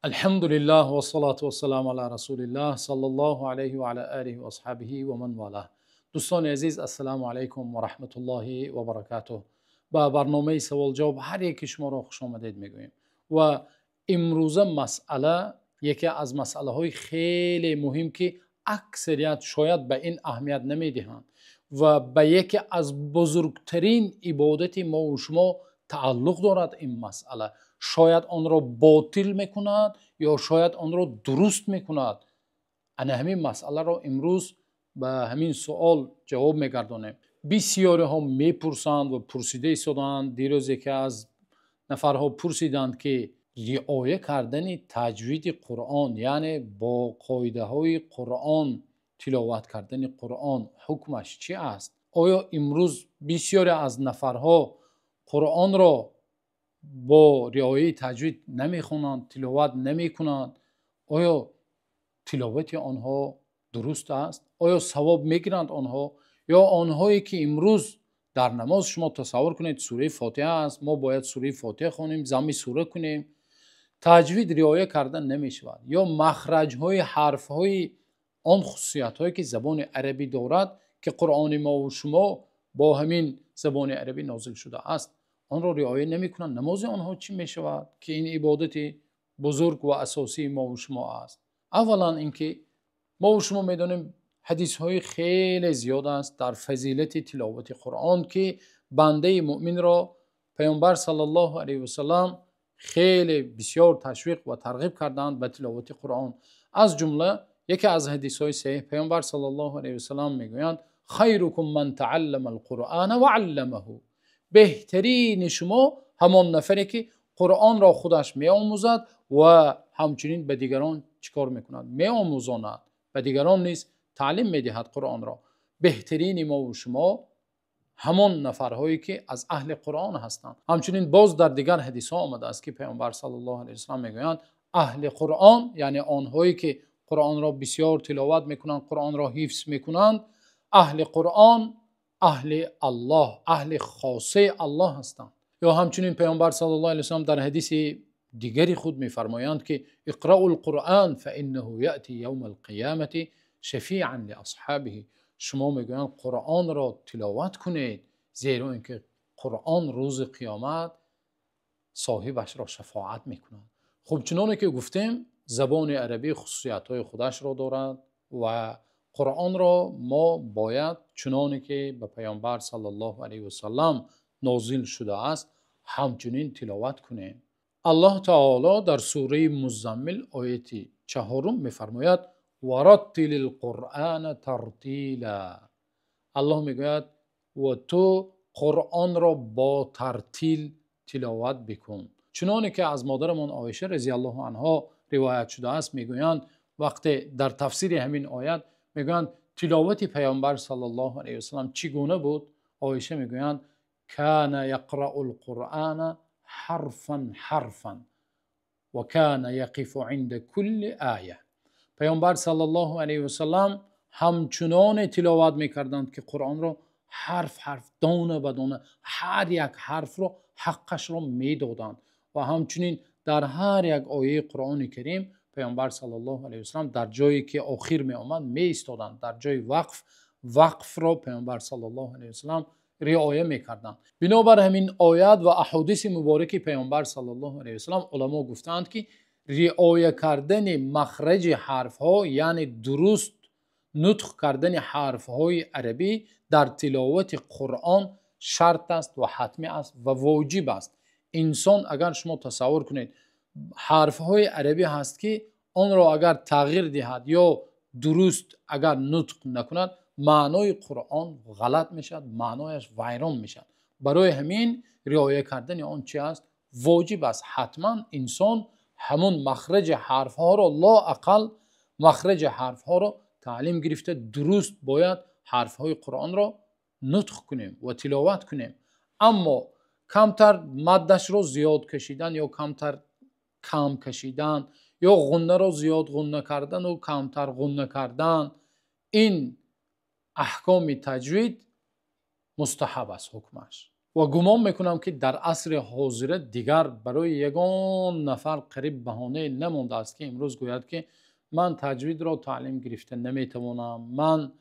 الحمد لله و الصلاة و السلام علی رسول الله صلی الله علیه و علی آله و اصحابه و من والاه. دوستان عزیز، السلام علیکم و رحمت الله و برکاته. با برنامه سوال جواب هر یک شما را خوش آمدید میگوییم و امروزه مسئله یکی از مسئله های خیلی مهم که اکثریت شاید به این اهمیت نمیدهند و به یکی از بزرگترین عبادت ما و شما تعلق دارد. این مسئله شاید آن را باطل میکند یا شاید آن را درست میکند. همین مسئله را امروز به همین سوال جواب میگردانیم. بسیاری ها میپرسند و پرسیده ایستادند. دیروز یکی از نفرها پرسیدند که رعایت کردن تجوید قرآن، یعنی با قاعده های قرآن تلاوت کردن قرآن، حکمش چی است؟ آیا امروز بسیاری از نفرها قرآن را با رعایت تجوید نمیخونند، تلاوت نمیکنند؟ آیا تلاوت آنها درست است؟ آیا ثواب میگیرند آنها؟ یا آنهایی که امروز در نماز شما تصور کنید سوره فاتحه است، ما باید سوره فاتحه خوانیم، ضم سوره کنیم، تجوید رعایت کردن نمیشود، یا مخرج های حرف های آن خصوصیت هایی که زبان عربی دارد که قرآن ما و شما با همین زبان عربی نازل شده است، آن را رعایت نمیکنند. نماز آنها چی میشود که این عبادت بزرگ و اساسی ما و شما است؟ اولا اینکه ما و شما میدونیم حدیث های خیلی زیاد است در فضیلت تلاوت قرآن که بنده مؤمن را پیامبر صلی الله علیه و سلم خیلی بسیار تشویق و ترغیب کردند به تلاوت قرآن. از جمله یکی از حدیث های صحیح پیامبر صلی الله علیه و سلم میگویند خیرکم من تعلم القرآن و علمه. بهترین شما همان نفری که قرآن را خودش میآموزد و همچنین به دیگران چیکار میکند؟ میآموزاند، به دیگران نیز تعلیم میدهد قرآن را. بهترین ما و شما همان نفرهایی که از اهل قرآن هستند. همچنین باز در دیگر حدیث ها آمده است که پیامبر صلی الله علیه و سلم میگویند اهل قرآن، یعنی آنهایی که قرآن را بسیار تلاوت میکنند، قرآن را حفظ میکنند، اهل قرآن اهل الله، اهل خاصه الله هستند. یا همچنین پیامبر صلی الله علیه و سلم در حدیث دیگری خود میفرمایند که اقرأوا القرآن فانه یأتی یوم القیامة شفیعا لاصحابه. شما میگویند قرآن را تلاوت کنید، زیرا اینکه قرآن روز قیامت صاحبش را شفاعت میکنند. خب چنانه که گفتیم زبان عربی خصوصیت‌های خودش را دارد و قرآن را ما باید چنانه که به پیامبر صلی الله علیه و سلم نازل شده است همچنین تلاوت کنیم. الله تعالی در سوره مزمل آیه 4 میفرماید ورتل القرآن ترتیلا. الله میگوید و تو قرآن را با ترتیل تلاوت بکن. چنانه که از مادرمان عایشه رضی الله عنها روایت شده است میگویند وقتی در تفسیر همین آیت میگویند تلاوت پیامبر صلی الله علیه و سلم چگونه بود؟ عایشه میگویند کان یقرأ القرآن حرفا حرفا و کان یقف عند کل آیه. پیامبر صلی الله علیه و سلم همچنان تلاوت میکردند که قرآن را حرف حرف، دانه به دانه، هر یک حرف را حقش را میدادند و همچنین در هر یک آیه قرآن کریم پیامبر صلی الله علیه و سلم در جایی که آخر می آمد می ایستادند، در جای وقف را پیامبر صلی الله علیه و سلم رعایت میکردند. بنابر همین آیات و احادیث مبارک پیامبر صلی الله علیه و سلم علما گفتند که رعایت کردن مخرج حرف ها، یعنی درست نطق کردن حرف های عربی در تلاوت قرآن شرط است و حتمی است و واجب است. انسان اگر شما تصور کنید حرف های عربی هست که آن را اگر تغییر دهد یا درست اگر نطق نکند معنای قرآن غلط میشد، معنایش ویران میشد. برای همین رعایت کردن آن چی است؟ واجب است. حتما انسان همون مخرج حرف ها را، لا اقل مخرج حرف ها را تعلیم گرفته درست باید حرف های قرآن را نطق کنیم و تلاوت کنیم. اما کمتر مدش را زیاد کشیدن یا کمتر کم کشیدن یا غنه را زیاد غنه کردن و کمتر غنه کردن، این احکام تجوید مستحب است حکمش. و گمان میکنم که در عصر حاضر دیگر برای یگان نفر قریب بهانه نمونده است که امروز گوید که من تجوید را تعلیم گرفته نمیتوانم، من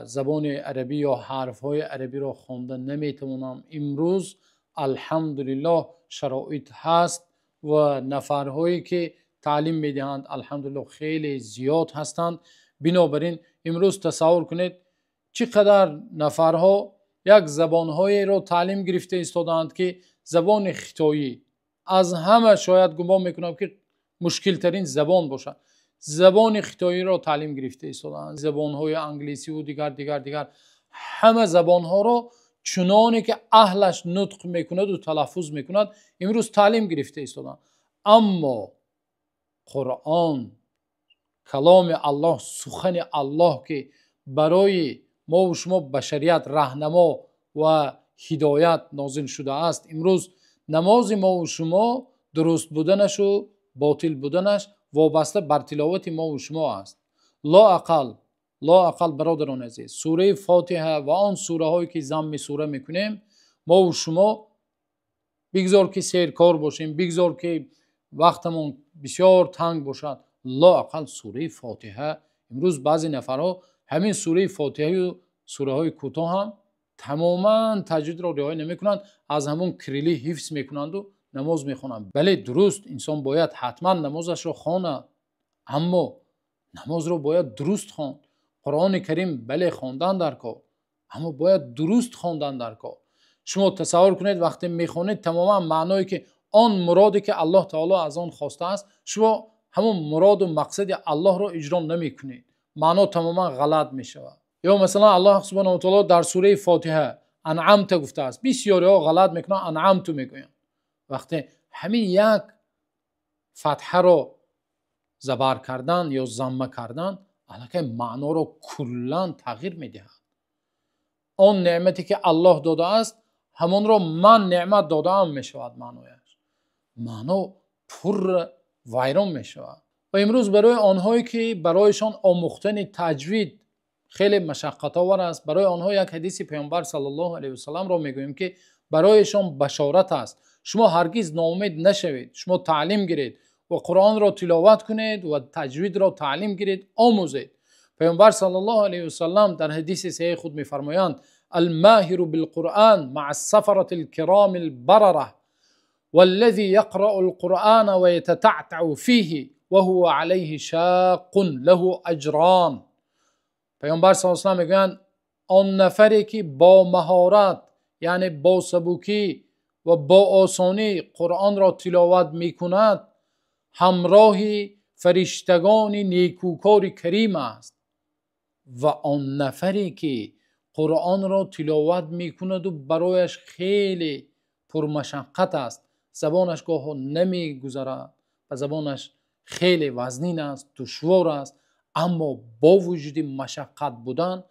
زبان عربی یا حرف های عربی را خوانده نمیتوانم. امروز الحمدلله شرایط هست و نفرهایی که تعلیم میدهند الحمدلله خیلی زیاد هستند. بنابراین امروز تصور کنید چقدر نفرها یک زبانهایی را تعلیم گرفته ایستادند که زبان خطایی از همه شاید گمان میکنم که مشکل ترین زبان باشد. زبان خطایی را تعلیم گرفته ایستادند، زبانهای انگلیسی و دیگر همه زبانها را چنانی که اهلش نطق میکند و تلفظ میکند امروز تعلیم گرفته ایستادند. اما قرآن، کلام الله، سخن الله که برای ما و شما بشریت راهنما و هدایت نازل شده است، امروز نماز ما و شما درست بودنش و باطل بودنش وابسته بر تلاوت ما و شما است. لا اقل برادران عزیز، سوره فاتحه و آن سوره هایی که ضم سوره میکنیم ما و شما بگذار که سیرکار باشیم، بگذار که وقتمون بسیار تنگ باشد، لا اقل سوره فاتحه، امروز بعضی نفرها همین سوره فاتحه و سوره های کوتاه هم تماما تجوید را رعایت نمیکنند، از همون کریلی حفظ میکنند و نماز میخوانند. بله درست، انسان باید حتما نمازش را خواند، اما نماز را باید درست خواند. قرآن کریم بله خواندن در کار، اما باید درست خواندن در کار. شما تصور کنید وقتی میخوانید تماما معنایی که آن مرادی که الله تعالی از آن خواسته است، شما همون مراد و مقصد الله را اجرا نمیکنید، معنا تماما غلط میشود. یا مثلا الله سبحانه و تعالی در سوره فاتحه انعمت گفته است، بسیاری ها غلط میکنن انعمت میگویند. وقتی همین یک فتحه را زبر کردن یا ضمه کردن البته معنا را کلا تغییر میدهد. آن نعمتی که الله داده است همان را من نعمت دادم میشود، معنایش معنا پر ویران میشود. و امروز برای آنهایی که برایشان آموختن تجوید خیلی مشقت آور است، برای آنها یک حدیث پیامبر صلی الله علیه و سلم را میگوییم که برایشان بشارت است. شما هرگز ناامید نشوید، شما تعلیم گیرید و قرآن را تلاوت کنید و تجوید را تعلیم گیرید، آموزید. پیامبر صلی الله علیه و سلم در حدیث صحیح خود میفرمایند الماهر بالقرآن مع السفرة الكرام البررة والذي يقرأ القرآن ويتتعتع فيه وهو عليه شاق له اجران. پیامبر صلی الله علیه و سلم میگویند آن نفری که با مهارت یعنی با سبکی و با آسانی قرآن را تلاوت میکند همراه فرشتگان نیکوکار کریم است، و آن نفری که قرآن را تلاوت میکند و برایش خیلی پرمشقت است، زبانش گاه نمیگذرد و زبانش خیلی وزنین است، دشوار است، اما با وجود مشقت بودن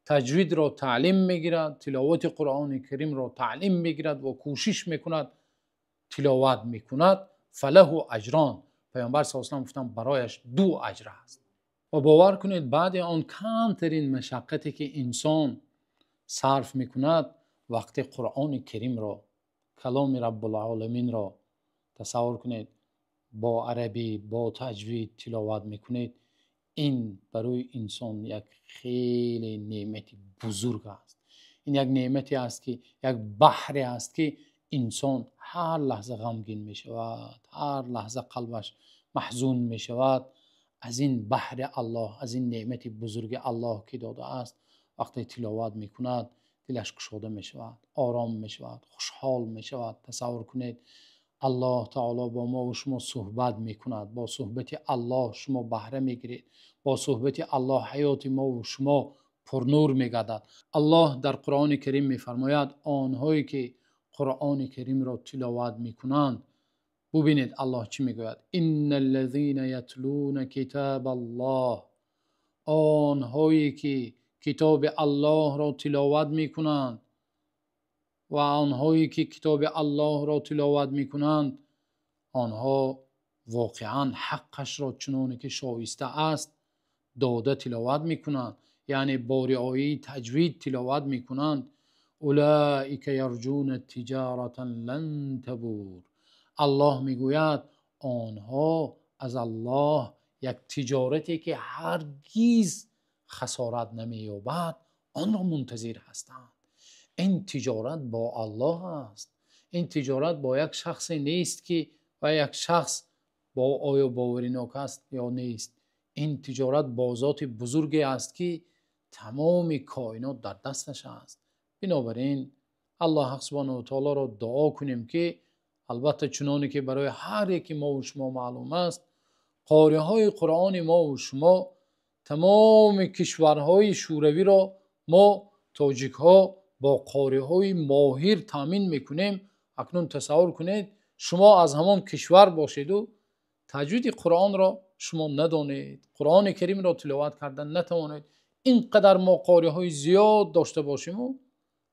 تجوید را تعلیم میگیرد، تلاوت قرآن کریم را تعلیم میگیرد و کوشش میکند تلاوت میکند، فله اجران. پیامبر صلی الله علیه و آله گفتند برایش 2 اجر است. و باور کنید بعد آن کمترین مشقتی که انسان صرف میکند، وقتی قرآن کریم را، کلام رب العالمین را تصور کنید با عربی با تجوید تلاوت میکنید، این برای انسان یک خیلی نعمت بزرگ است. این یک نعمتی است که یک بحری است که انسان هر لحظه غمگین می شود، هر لحظه قلبش محزون می شود. از این بحر الله، از این نعمت بزرگ الله که داده است، وقتی تلاوت می کند دلش گشوده می شود، آرام می شود، خوشحال می شود. تصور کنید الله تعالی با ما و شما صحبت می کند، با صحبت الله شما بهره می گیرید، با صحبت الله حیات ما و شما پر نور می گردد. الله در قرآن کریم می فرماید آنهایی که قرآن کریم را تلاوت می کنند، ببینید الله چی می گوید، ان الذين يتلون کتاب الله، آنهایی که کتاب الله را تلاوت می کنند و آنهایی که کتاب الله را تلاوت می کنند آنها واقعا حقش را چنانی که شایسته است داده تلاوت می کنند، یعنی با رعایت تجوید تلاوت می کنند اولئک یرجون تجارتا لن تبور. الله میگوید آنها از الله یک تجارتی که هرگز خسارت نمییابد آن را منتظر هستند. این تجارت با الله است. این تجارت با یک شخص نیست که و یک شخص با آیا باوری ناک است یا نیست. این تجارت با ذات بزرگی است که تمام کائنات در دستش است. بنابراین الله سبحانه و تعالی را دعا کنیم که البته چنانی که برای هر یکی ما و شما معلوم است، قاری های قرآن ما و شما تمام کشورهای شوروی را ما تاجیک ها با قاری های ماهر تامین میکنیم. اکنون تصور کنید شما از همان کشور باشید و تجوید قرآن را شما ندانید، قرآن کریم را تلاوت کردن نتوانید. اینقدر ما قاری های زیاد داشته باشیم و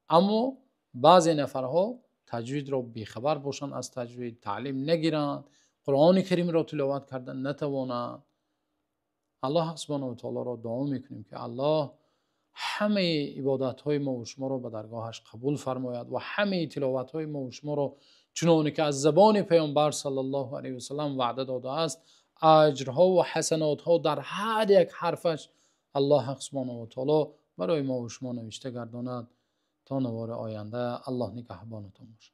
اما بعضی نفرها تجوید را بیخبر باشند، از تجوید تعلیم نگیرند، قرآن کریم را تلاوت کردن نتوانند. الله سبحانه و تعالی را دعا میکنیم که الله همه عبادت های ما و شما را به درگاهش قبول فرماید و همه تلاوت های ما و شما را چنانه که از زبان پیامبر صلی الله علیه و سلم وعده داده است اجرها و حسنات ها در هر یک حرفش الله سبحانه و تعالی برای ما و شما نوشته گرداند. تا نوار آینده الله نگهبانتان باشد.